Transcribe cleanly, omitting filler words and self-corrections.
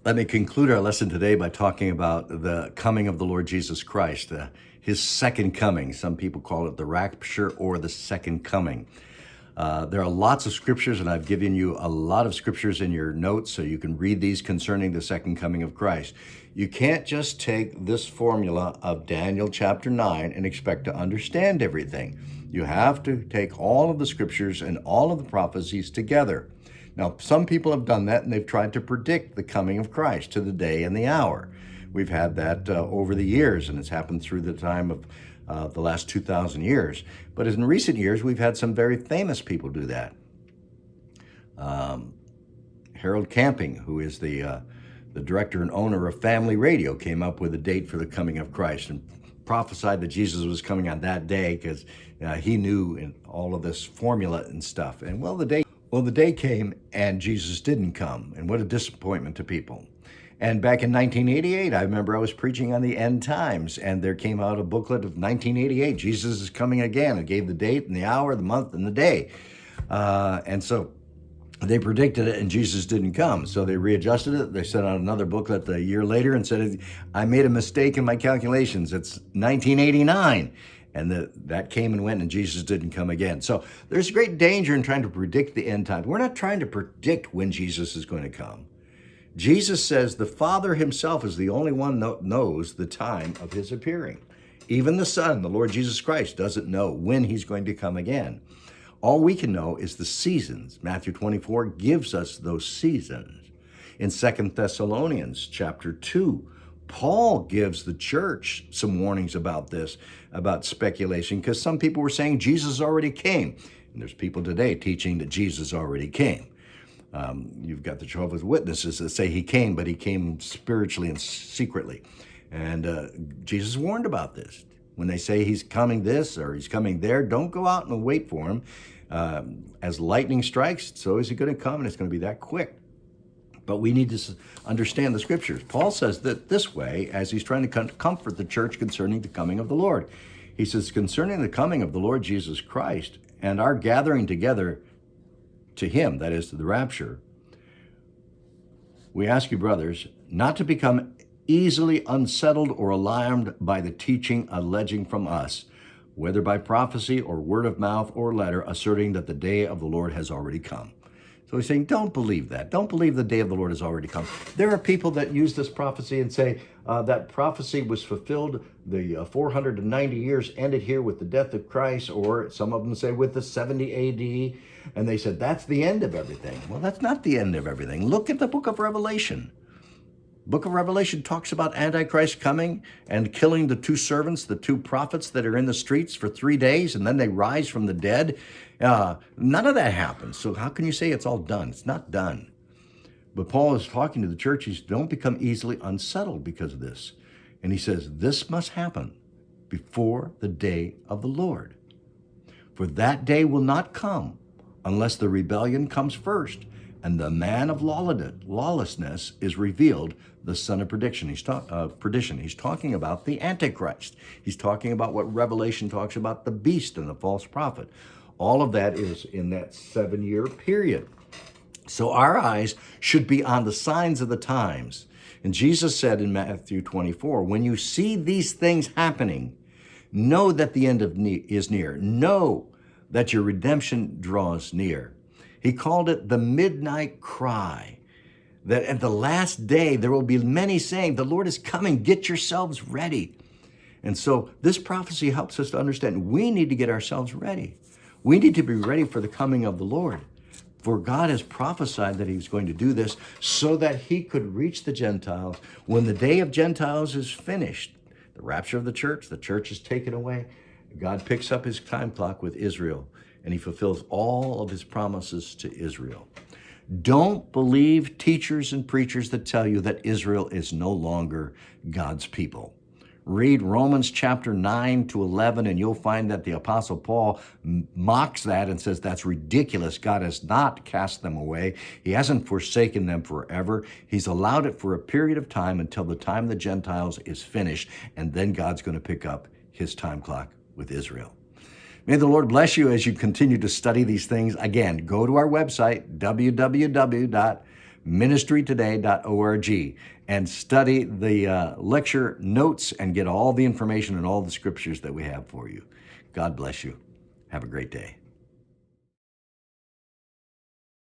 Let me conclude our lesson today by talking about the coming of the Lord Jesus Christ, his second coming. Some people call it the rapture or the second coming. There are lots of scriptures, and I've given you a lot of scriptures in your notes so you can read these concerning the second coming of Christ. You can't just take this formula of Daniel chapter 9 and expect to understand everything. You have to take all of the scriptures and all of the prophecies together. Now, some people have done that, and they've tried to predict the coming of Christ to the day and the hour. We've had that over the years, and it's happened through the time of the last 2,000 years. But in recent years, we've had some very famous people do that. Harold Camping, who is the director and owner of Family Radio, came up with a date for the coming of Christ and prophesied that Jesus was coming on that day because he knew in all of this formula and stuff. And the day came and Jesus didn't come, and what a disappointment to people. And back in 1988, I remember I was preaching on the end times, and there came out a booklet of 1988, Jesus is coming again. It gave the date and the hour, the month, and the day. And so they predicted it, and Jesus didn't come. So they readjusted it. They sent out another booklet a year later and said, I made a mistake in my calculations. It's 1989. And that came and went, and Jesus didn't come again. So there's great danger in trying to predict the end time. We're not trying to predict when Jesus is going to come. Jesus says the Father himself is the only one that knows the time of his appearing. Even the Son, the Lord Jesus Christ, doesn't know when he's going to come again. All we can know is the seasons. Matthew 24 gives us those seasons. In 2 Thessalonians chapter 2, Paul gives the church some warnings about this, about speculation, because some people were saying Jesus already came. And there's people today teaching that Jesus already came. You've got the Jehovah's Witnesses that say he came, but he came spiritually and secretly. And Jesus warned about this. When they say he's coming this or he's coming there, don't go out and wait for him. As lightning strikes, so is he going to come, and it's going to be that quick. But we need to understand the scriptures. Paul says that this way, as he's trying to comfort the church concerning the coming of the Lord. He says, concerning the coming of the Lord Jesus Christ and our gathering together to him, that is to the rapture, we ask you, brothers, not to become easily unsettled or alarmed by the teaching alleging from us, whether by prophecy or word of mouth or letter, asserting that the day of the Lord has already come. So he's saying, don't believe that. Don't believe the day of the Lord has already come. There are people that use this prophecy and say that prophecy was fulfilled, the 490 years ended here with the death of Christ, or some of them say with the 70 AD, and they said that's the end of everything. Well, that's not the end of everything. Look at the book of Revelation. Book of Revelation talks about Antichrist coming and killing the two servants, the two prophets that are in the streets for 3 days, and then they rise from the dead. None of that happens. So how can you say it's all done? It's not done. But Paul is talking to the church. He says, don't become easily unsettled because of this. And he says, this must happen before the day of the Lord. For that day will not come unless the rebellion comes first, and the man of lawlessness is revealed, the son of perdition. He's talking about the Antichrist. He's talking about what Revelation talks about, the beast and the false prophet. All of that is in that 7-year period. So our eyes should be on the signs of the times. And Jesus said in Matthew 24, when you see these things happening, know that the end is near. Know that your redemption draws near. He called it the midnight cry, that at the last day there will be many saying, the Lord is coming, get yourselves ready. And so this prophecy helps us to understand we need to get ourselves ready. We need to be ready for the coming of the Lord. For God has prophesied that he's going to do this so that he could reach the Gentiles when the day of Gentiles is finished. The rapture of the church is taken away. God picks up his time clock with Israel, and he fulfills all of his promises to Israel. Don't believe teachers and preachers that tell you that Israel is no longer God's people. Read Romans chapter 9 to 11, and you'll find that the Apostle Paul mocks that and says that's ridiculous. God has not cast them away. He hasn't forsaken them forever. He's allowed it for a period of time until the time of the Gentiles is finished, and then God's going to pick up his time clock with Israel. May the Lord bless you as you continue to study these things. Again, go to our website, www ministrytoday.org, and study the lecture notes and get all the information and all the scriptures that we have for you. God bless you. Have a great day.